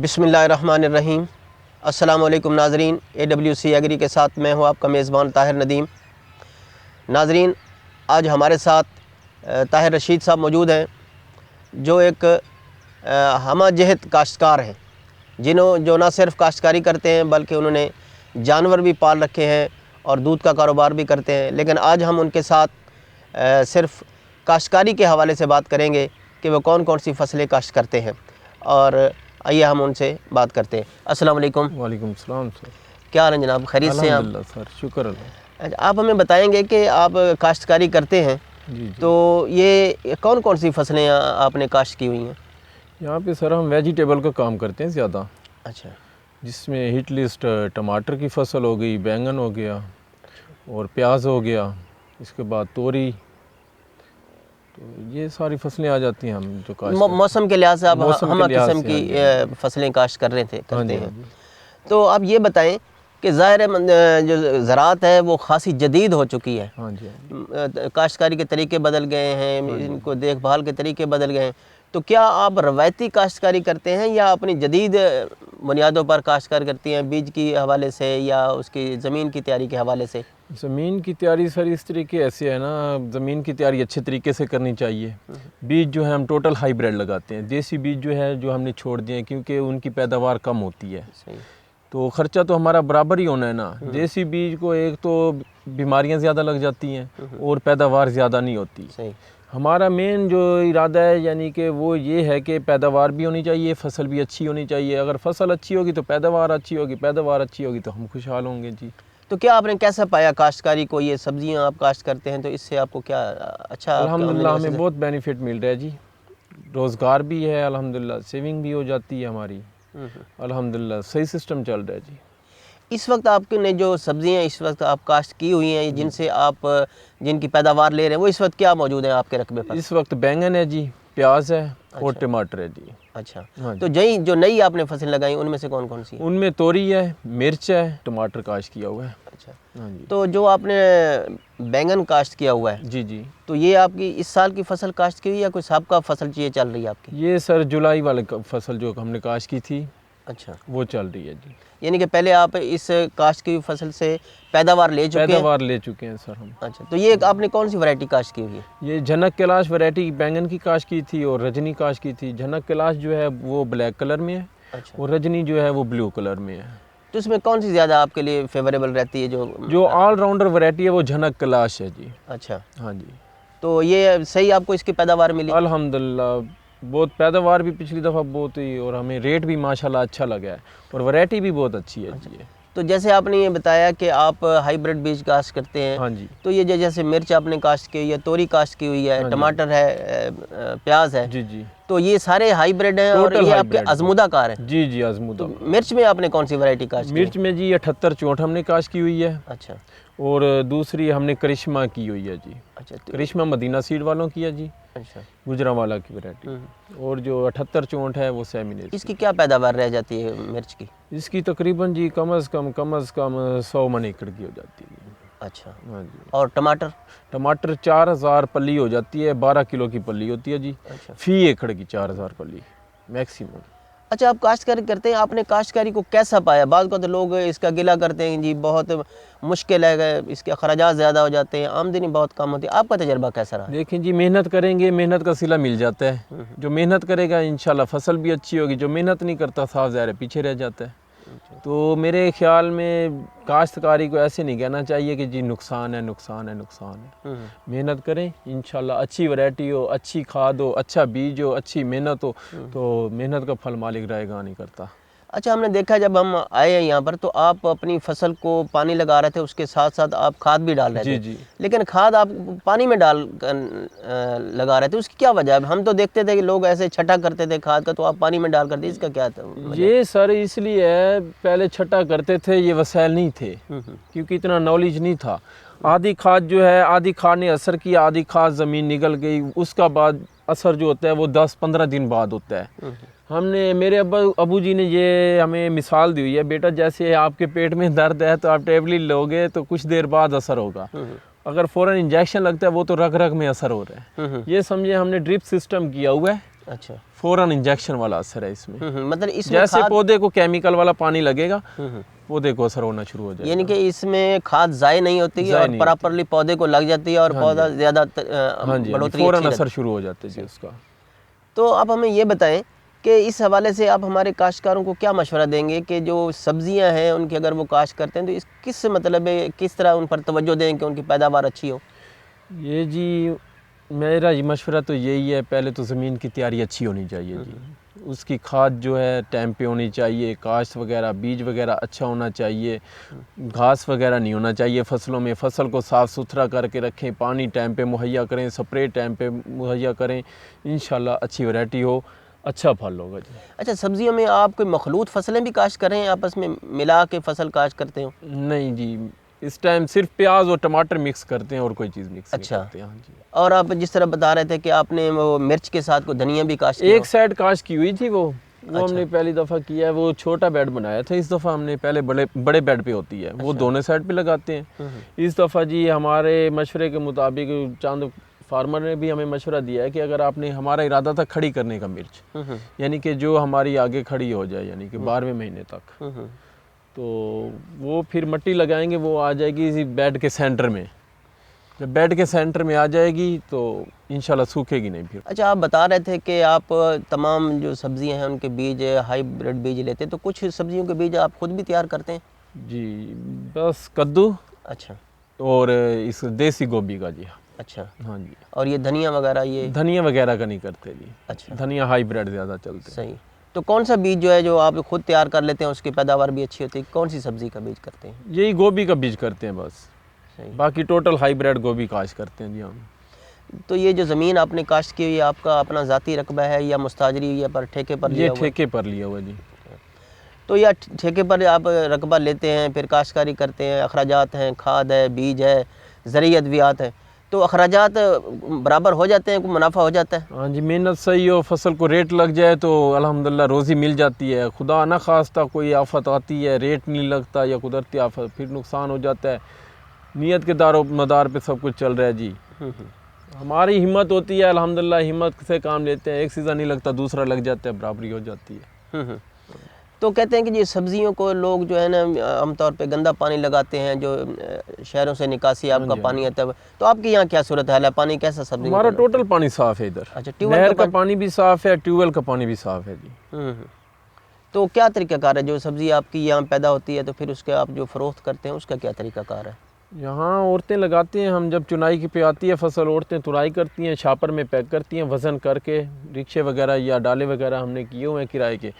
بسم اللہ الرحمن الرحیم۔ السلام علیکم ناظرین، AWC ایگری کے ساتھ میں ہوں آپ کا میزبان طاہر ندیم۔ ناظرین، آج ہمارے ساتھ طاہر رشید صاحب موجود ہیں، جو ایک ہمہ جہت کاشتکار ہیں، جو نہ صرف کاشتکاری کرتے ہیں بلکہ انہوں نے جانور بھی پال رکھے ہیں اور دودھ کا کاروبار بھی کرتے ہیں۔ لیکن آج ہم ان کے ساتھ صرف کاشتکاری کے حوالے سے بات کریں گے کہ وہ کون کون سی فصلیں کاشت کرتے ہیں، اور آئیے ہم ان سے بات کرتے ہیں۔ السلام علیکم۔ وعلیکم السلام سر، کیا حال ہے جناب؟ خیریت سے ہیں آپ؟ الحمدللہ سر، شکر اللہ۔ آپ ہمیں بتائیں گے کہ آپ کاشتکاری کرتے ہیں، جی تو یہ کون کون سی فصلیں آپ نے کاشت کی ہوئی ہیں؟ یہاں پہ سر ہم ویجیٹیبل کا کام کرتے ہیں زیادہ، اچھا، جس میں ہٹ لسٹ ٹماٹر کی فصل ہو گئی، بینگن ہو گیا اور پیاز ہو گیا، اس کے بعد توری، تو یہ ساری فصلیں آ جاتی ہیں ہم جو کاشت کرتے ہیں۔ موسم کے لحاظ سے آپ موسم ہمہ کے لحاظ قسم سے، کی ہاں فصلیں کاشت کرتے جی، ہیں۔ تو آپ یہ بتائیں کہ ظاہر ہے جو زراعت ہے وہ خاصی جدید ہو چکی ہے، ہاں جی، کاشتکاری کے طریقے بدل گئے ہیں، ان کو دیکھ بھال کے طریقے بدل گئے ہیں، تو کیا آپ روایتی کاشتکاری کرتے ہیں یا اپنی جدید بنیادوں پر کاشتکاری کرتی ہیں، بیج کی حوالے سے یا اس کی زمین کی تیاری کے حوالے سے؟ زمین کی تیاری سر اس طریقے ایسے ہے نا، زمین کی تیاری اچھے طریقے سے کرنی چاہیے۔ بیج جو ہے ہم ٹوٹل ہائی بریڈ لگاتے ہیں، دیسی بیج جو ہے جو ہم نے چھوڑ دیے ہیں کیونکہ ان کی پیداوار کم ہوتی ہے، صحیح، تو خرچہ تو ہمارا برابر ہی ہونا ہے نا۔ دیسی بیج کو ایک تو بیماریاں زیادہ لگ جاتی ہیں اور پیداوار زیادہ نہیں ہوتی۔ صحیح، ہمارا مین جو ارادہ ہے یعنی کہ وہ یہ ہے کہ پیداوار بھی ہونی چاہیے، فصل بھی اچھی ہونی چاہیے۔ اگر فصل اچھی ہوگی تو پیداوار اچھی ہوگی، پیداوار اچھی ہوگی تو ہم خوشحال ہوں گے جی۔ تو کیا آپ نے کیسا پایا کاشتکاری کو؟ یہ سبزیاں آپ کاشت کرتے ہیں تو اس سے آپ کو کیا اچھا الحمدللہ ہمیں بہت بینیفٹ مل رہا ہے جی، روزگار بھی ہے الحمدللہ، سیونگ بھی ہو جاتی ہے ہماری، الحمدللہ صحیح سسٹم چل رہا ہے جی۔ اس وقت آپ نے جو سبزیاں اس وقت آپ کاشت کی ہوئی ہیں، جن سے آپ جن کی پیداوار لے رہے ہیں، وہ اس وقت کیا موجود ہیں آپ کے رقبے پر؟ اس وقت بینگن ہے جی، پیاز ہے اور ٹماٹر ہے جی۔ اچھا، ہاں تو جو نئی آپ نے فصل لگائی ان میں سے کون کون سی ہیں؟ ان میں توری ہے، مرچ ہے، ٹماٹر کاشت کیا ہوا ہے۔ اچھا، ہاں جی، تو جو آپ نے بینگن کاشت کیا ہوا ہے، جی جی، تو یہ آپ کی اس سال کی فصل کاشت کی ہوئی یا کوئی سابقہ فصل یہ چل رہی ہے آپ کی؟ یہ سر جولائی والے فصل جو ہم نے کاشت کی تھی اچھا، وہ چل رہی ہے جی، یعنی کہ پہلے آپ اس کاشت کی ہوئی فصل سے پیداوار لے چکے ہیں؟ پیداوار لے چکے ہیں سر ہم۔ اچھا، تو یہ آپ نے کون سی ورائٹی کاشت کی ہوئی ہے؟ یہ جھنک کیلاش ویرائٹی بینگن کی کاشت کی تھی اور رجنی کاشت کی تھی۔ جھنک کیلاش جو ہے وہ بلیک کلر میں ہے اچھا، اور رجنی جو ہے وہ بلیو کلر میں ہے۔ تو اس میں کون سی زیادہ آپ کے لیے فیوریبل رہتی ہے جو آل راؤنڈر ویرائٹی ہے وہ جھنک کیلاش ہے جی۔ اچھا، ہاں جی، تو یہ صحیح آپ کو اس کی پیداوار ملی؟ الحمدللہ بہت پیداوار بھی پچھلی دفعہ بہت ہوئی اور ہمیں ریٹ بھی ماشاءاللہ اچھا لگا ہے اور ویرائٹی بھی بہت اچھی ہے جی۔ تو جیسے آپ نے یہ بتایا کہ آپ ہائی بریڈ بیج کاشت کرتے ہیں، ہاں جی، تو یہ جیسے مرچ آپ نے کاشت کی ہوئی ہے، توری کاشت کی ہوئی ہے، ٹماٹر ہے، پیاز ہے، جی جی، تو یہ سارے ہائی بریڈ ہیں اور ٹوٹل یہ ہائی آپ کے بریڈ ازمودہ کار ہیں؟ جی جی، آزمودہ۔ تو مرچ میں آپ نے کون سی ورائٹی کاشت کی؟ مرچ میں جی 78 64 ہم نے کاشت کی ہوئی ہے اچھا، اور دوسری ہم نے کرشمہ کی ہوئی ہے جی۔ اچھا، کرشمہ مدینہ سیڈ والوں کی ہے جی، اچھا، گجرانوالہ کی ویرائٹی، اور جو 78 64 ہے وہ سیمینیز اس کی کیا پیداوار رہ جاتی ہے مرچ کی؟ اس کی تقریباً جی کم از کم 100 من ایکڑ کی ہو جاتی ہے۔ اچھا، ہاں جی، اور ٹماٹر؟ ٹماٹر 4000 پلی ہو جاتی ہے، 12 کلو کی پلی ہوتی ہے جی، اچھا، فی ایکڑ کی 4000 پلی میکسیمم۔ اچھا، آپ کاشتکاری کرتے ہیں، آپ نے کاشتکاری کو کیسا پایا؟ بعض کو تو لوگ اس کا گلہ کرتے ہیں جی بہت مشکل ہے، اس کے اخراجات زیادہ ہو جاتے ہیں، آمدنی بہت کم ہوتی ہے، آپ کا تجربہ کیسا رہا؟ دیکھیں جی، محنت کریں گے محنت کا صلہ مل جاتا ہے، جو محنت کرے گا انشاءاللہ فصل بھی اچھی ہوگی، جو محنت نہیں کرتا صاف ظاہر ہے پیچھے رہ جاتا ہے۔ تو میرے خیال میں کاشتکاری کو ایسے نہیں کہنا چاہیے کہ جی نقصان ہے نقصان ہے نقصان ہے، محنت کریں انشاءاللہ، اچھی ویرائٹی ہو، اچھی کھاد ہو، اچھا بیج ہو، اچھی محنت ہو، تو محنت کا پھل مالک رائے گاں نہیں کرتا۔ اچھا، ہم نے دیکھا جب ہم آئے ہیں یہاں پر تو آپ اپنی فصل کو پانی لگا رہے تھے، اس کے ساتھ ساتھ آپ کھاد بھی ڈال رہے جی تھے، جی، لیکن کھاد آپ پانی میں ڈال کر لگا رہے تھے، اس کی کیا وجہ ہے؟ ہم تو دیکھتے تھے کہ لوگ ایسے چھٹا کرتے تھے کھاد کا، تو آپ پانی میں ڈال کرتے، اس کا کیا تھا؟ یہ سر اس لیے ہے، پہلے چھٹا کرتے تھے، یہ وسائل نہیں تھے کیونکہ اتنا نالج نہیں تھا۔ آدھی کھاد جو ہے، آدھی کھاد نے اثر کیا، آدھی کھاد زمین نگل گئی، اس کا بعد اثر جو ہوتا ہے وہ 10-15 دن بعد ہوتا ہے۔ ہم نے میرے ابو جی نے یہ ہمیں مثال دی ہوئی ہے، بیٹا جیسے آپ کے پیٹ میں درد ہے تو آپ ٹیبلٹ لو گے تو کچھ دیر بعد اثر ہوگا، اگر فوراً انجیکشن لگتا ہے وہ تو رگ رگ میں اثر ہو رہا ہے۔ یہ سمجھے ہم نے ڈرپ سسٹم کیا ہوا ہے अच्छा। फौरन इंजेक्शन वाला असर है इसमें। मतलब इसमें जैसे खाद, पौधे को केमिकल वाला पानी लगेगा पौधे को असर होना शुरू हो जाएगा। यानी कि इसमें खाद ज़ाय नहीं होती है ज़ाय और नहीं प्रॉपरली पौधे को लग जाती है और पौधा ज़्यादा हाँ जी, बढ़ोतरी फौरन अच्छी रहती असर शुरू हो जाता है जी उसका। है। तो आप हमें ये बताएं कि इस हवाले से आप हमारे काश्तकारों को क्या मशवरा देंगे कि जो सब्जियां हैं उनकी अगर वो काश्त करते हैं तो इस किस मतलब है, किस तरह उन पर तवज्जो दें कि उनकी पैदावार अच्छी हो? ये जी मेरा ये मशवरा तो यही है, पहले तो ज़मीन की तैयारी अच्छी होनी चाहिए जी, उसकी खाद जो है टाइम पे होनी चाहिए, काश्त वगैरह बीज वगैरह अच्छा होना चाहिए, घास वगैरह नहीं होना चाहिए फसलों में, फसल को साफ़ सुथरा करके रखें, पानी टाइम पे मुहैया करें, स्प्रे टाइम पे मुहैया करें, इंशाल्लाह अच्छी वैरायटी हो, अच्छा फल होगा जी। अच्छा, सब्जियों में आप कोई मखलूत फसलें भी काश्त करें, आपस में मिला के फसल काश्त करते हो? नहीं जी, इस टाइम सिर्फ प्याज और टमाटर मिक्स करते हैं और कोई चीज़ मिक्स नहीं अच्छा। करते। हाँ जी। और आप जिस तरह बता रहे थे कि आपने वो मिर्च के साथ को धनिया भी काश्त किया एक साइड काश्त की हुई थी वो अच्छा। हमने पहली दफ़ा किया है, वो छोटा बेड बनाया था, इस दफ़ा हमने पहले बड़े बड़े बेड पे होती है वो दोनों साइड पे लगाते हैं। इस दफ़ा जी हमारे मशवरे के मुताबिक चंद फार्मर ने भी हमें मशवरा दिया है कि अगर आपने, हमारा इरादा था खड़ी करने का मिर्च, यानी कि जो हमारी आगे खड़ी हो जाए, यानी कि 12वें महीने तक, तो वो फिर मिट्टी लगाएंगे, वो आ जाएगी इसी बेड के सेंटर में। जब बेड के सेंटर में आ जाएगी तो इंशाल्लाह सूखेगी नहीं फिर। अच्छा, आप बता रहे थे कि आप तमाम जो सब्जियां हैं उनके बीज हाइब्रिड बीज लेते हैं, तो कुछ सब्जियों के बीज आप खुद भी तैयार करते हैं? जी, बस कद्दू अच्छा। और इस देसी गोभी का जी। अच्छा। हाँ जी। और ये धनिया वगैरह ये? धनिया वगैरह का नहीं करते जी। अच्छा। धनिया हाइब्रिड ज़्यादा चलते हैं। सही। तो कौन सा बीज जो है जो आप खुद तैयार कर लेते हैं, उसकी पैदावार भी अच्छी होती है? कौन सी सब्जी का बीज करते हैं? यही गोभी का बीज करते हैं बस, सही। बाकी टोटल हाइब्रिड गोभी काश्त करते हैं जी हम। तो ये जो ज़मीन आपने काश्त की हुई है, आपका अपना ज़ाती रकबा है या मुस्ताजरी या पर ठेके पर ये लिया हुआ है? ठेके पर लिया हुआ जी। तो या ठेके पर आप रकबा लेते हैं, फिर काश्तकारी करते हैं, अखराजात हैं, खाद है, बीज है, ज़रिए अद्वियात है, तो अखराजात बराबर हो जाते हैं, कोई मुनाफा हो जाता है? हाँ जी, मेहनत सही हो, फसल को रेट लग जाए तो अल्हम्दुलिल्लाह रोज़ी मिल जाती है। खुदा ना खास्ता कोई आफत आती है, रेट नहीं लगता या कुदरती आफत, फिर नुकसान हो जाता है। नियत के दारो मदार पे सब कुछ चल रहा है जी। हमारी हिम्मत होती है, अल्हम्दुलिल्लाह हिम्मत से काम लेते हैं, एक सीज़न नहीं लगता दूसरा लग जाता है, बराबरी हो जाती है। तो कहते हैं कि ये सब्जियों को लोग जो है ना आमतौर पे गंदा पानी लगाते हैं, जो शहरों से निकासी आपका पानी आता है, तो आपके यहाँ क्या सूरत हाल है, पानी कैसा सब्जी? हमारा टोटल पानी साफ़ है इधर। अच्छा, ट्यूबवेल नहर का का पानी भी साफ़ है, ट्यूबवेल का पानी भी साफ़ है जी। तो क्या तरीक़ाकार है, जो सब्ज़ी आपकी यहाँ पैदा होती है तो फिर उसके आप जो फ़रोख्त करते हैं उसका क्या तरीक़ाकार है? यहाँ औरतें लगाती हैं, हम जब चुनाई की पे आती है फसल, औरतें तुराई करती हैं, छापर में पैक करती हैं, वज़न करके रिक्शे वगैरह या डाले वगैरह हमने किए हुए हैं किराए के,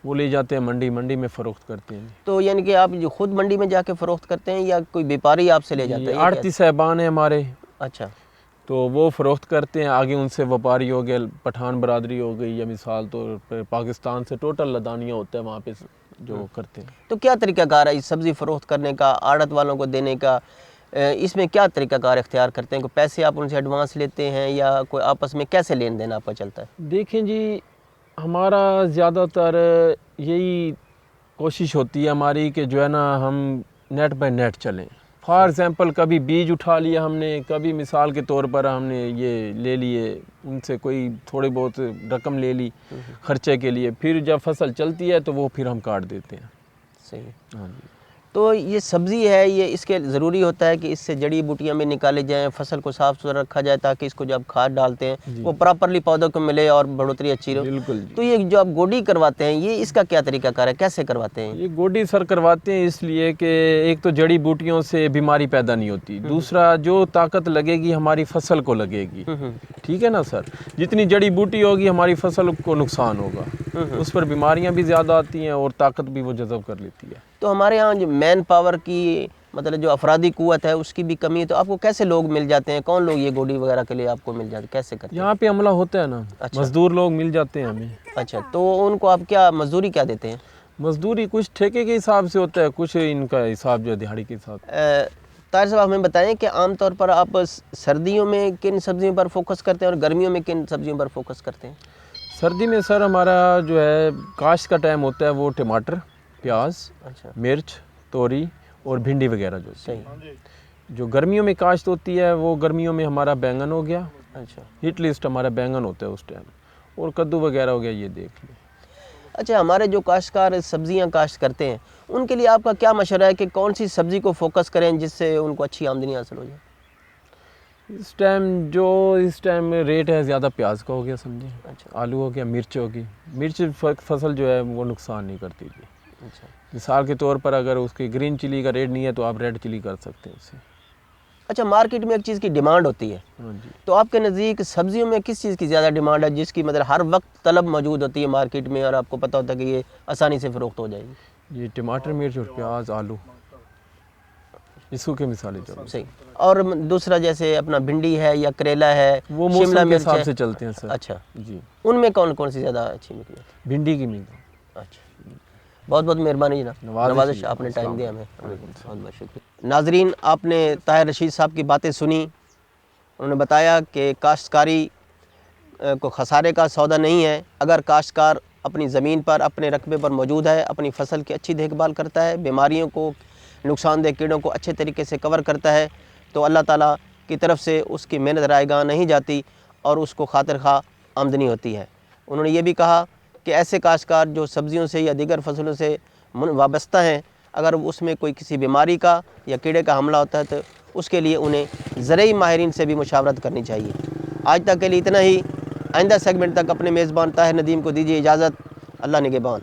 वो ले जाते हैं मंडी में फ़रोख्त करते हैं। तो यानी कि आप जो खुद मंडी में जाके फ़रोख्त करते हैं या कोई व्यापारी आपसे ले जाता है? आड़ती साहबान है हमारे, अच्छा। तो वो फ़रोख्त करते हैं, आगे उनसे व्यापारी हो गए, पठान बरादरी हो गई, या मिसाल तौर पर पाकिस्तान से टोटल लदानिया होता है वहाँ पे जो करते हैं। तो क्या तरीक़ाकार है इस सब्ज़ी फ़रोख्त करने का, आड़त वालों को देने का? इसमें क्या तरीक़ाकार इख्तियार करते हैं? कोई पैसे आप उनसे एडवांस लेते हैं या कोई आपस में कैसे लेन देन आपका चलता है? देखें जी, हमारा ज़्यादातर यही कोशिश होती है हमारी कि जो है ना हम नेट बाय नेट चलें। फॉर एग्ज़ाम्पल कभी बीज उठा लिया हमने, कभी मिसाल के तौर पर हमने ये ले लिए उनसे कोई थोड़ी बहुत रकम ले ली ख़र्चे के लिए, फिर जब फसल चलती है तो वो फिर हम काट देते हैं। सही। हाँ जी। तो ये सब्ज़ी है, ये इसके ज़रूरी होता है कि इससे जड़ी बूटियाँ भी निकाली जाएँ, फसल को साफ़ सुथरा रखा जाए ताकि इसको जब खाद डालते हैं वो प्रॉपरली पौधों को मिले और बढ़ोतरी अच्छी रहे। बिल्कुल। तो ये जो आप गोडी करवाते हैं, ये इसका क्या तरीक़ाकार है, कैसे करवाते हैं? ये गोडी सर करवाते हैं इसलिए कि एक तो जड़ी बूटियों से बीमारी पैदा नहीं होती, दूसरा जो ताकत लगेगी हमारी फसल को लगेगी, ठीक है ना सर। जितनी जड़ी बूटी होगी हमारी फसल को नुकसान होगा, उस पर बीमारियां भी ज़्यादा आती हैं और ताकत भी वो जज़ब कर लेती है। तो हमारे यहाँ जो मैन पावर की मतलब जो अफरादी क़ुव्वत है उसकी भी कमी है, तो आपको कैसे लोग मिल जाते हैं? कौन लोग ये गोडी वगैरह के लिए आपको मिल जाते हैं, कैसे करते हैं? यहाँ पे अमला होता है ना, अच्छा। मज़दूर लोग मिल जाते हैं हमें। अच्छा, तो उनको आप क्या मजदूरी क्या देते हैं? मजदूरी कुछ ठेके के हिसाब से होता है, कुछ इनका हिसाब जो है दिहाड़ी के हिसाब। ताहिर साहब हमें बताएं कि आमतौर पर आप सर्दियों में किन सब्जियों पर फोकस करते हैं और गर्मियों में किन सब्जियों पर फोकस करते हैं? सर्दी में सर हमारा जो है काश्त का टाइम होता है वो टमाटर, प्याज, अच्छा। मिर्च, तोरी और भिंडी वगैरह जो सही। जो गर्मियों में काश्त होती है वो गर्मियों में हमारा बैंगन हो गया। अच्छा। हिट लिस्ट हमारा बैंगन होता है उस टाइम। اور कद्दू वगैरह हो गया, ये देख लें। अच्छा, हमारे जो काश्तकार सब्जियां काश्त करते हैं उनके लिए आपका क्या मशवरा है कि कौन सी सब्ज़ी को फोकस करें जिससे उनको अच्छी आमदनी हासिल हो जाए? इस टाइम रेट है ज़्यादा, प्याज का हो गया समझे, अच्छा। आलू हो गया, मिर्च होगी। मिर्च फसल जो है वो नुकसान नहीं करती जी। अच्छा मिसाल के तौर पर अगर उसकी ग्रीन चिली का रेट नहीं है तो आप रेड चिली कर सकते हैं उससे। अच्छा, मार्केट में एक चीज़ की डिमांड होती है, हाँ जी। तो आपके नज़दीक सब्जियों में किस चीज़ की ज़्यादा डिमांड है जिसकी मतलब हर वक्त तलब मौजूद होती है मार्केट में और आपको पता होता है कि ये आसानी से फ़रोख्त हो जाएगी? ये टमाटर, मिर्च और प्याज, आलू, इसको के मिसालें चलो। सही। और दूसरा जैसे अपना भिंडी है या करेला है, वो शिमला मौसम के मिर्च हिसाब है। से चलते हैं सर। अच्छा, जी। उनमें कौन कौन सी ज़्यादा अच्छी निकली? भिंडी की मिल। अच्छा, बहुत बहुत मेहरबानी जनाब, नवाज़िश, आपने टाइम दिया हमें, बहुत बहुत शुक्रिया। नाजरीन, आपने ताहिर रशीद साहब की बातें सुनी। उन्होंने बताया कि काश्तकारी को खसारे का सौदा नहीं है। अगर काश्तकार अपनी ज़मीन पर अपने रकबे पर मौजूद है, अपनी फसल की अच्छी देखभाल करता है, बीमारियों को, नुकसानदेह कीड़ों को अच्छे तरीके से कवर करता है, तो अल्लाह ताला की तरफ से उसकी मेहनत रायगां नहीं जाती और उसको खातिर खा आमदनी होती है। उन्होंने ये भी कहा कि ऐसे काश्तकार जो सब्ज़ियों से या दीगर फसलों से वाबस्ता हैं, अगर उसमें कोई किसी बीमारी का या कीड़े का हमला होता है तो उसके लिए उन्हें ज़रई माहिरीन से भी मुशावरत करनी चाहिए। आज तक के लिए इतना ही। आइंदा सेगमेंट तक अपने मेज़बान ताहिर नदीम को दीजिए इजाज़त। अल्लाह निगहबान।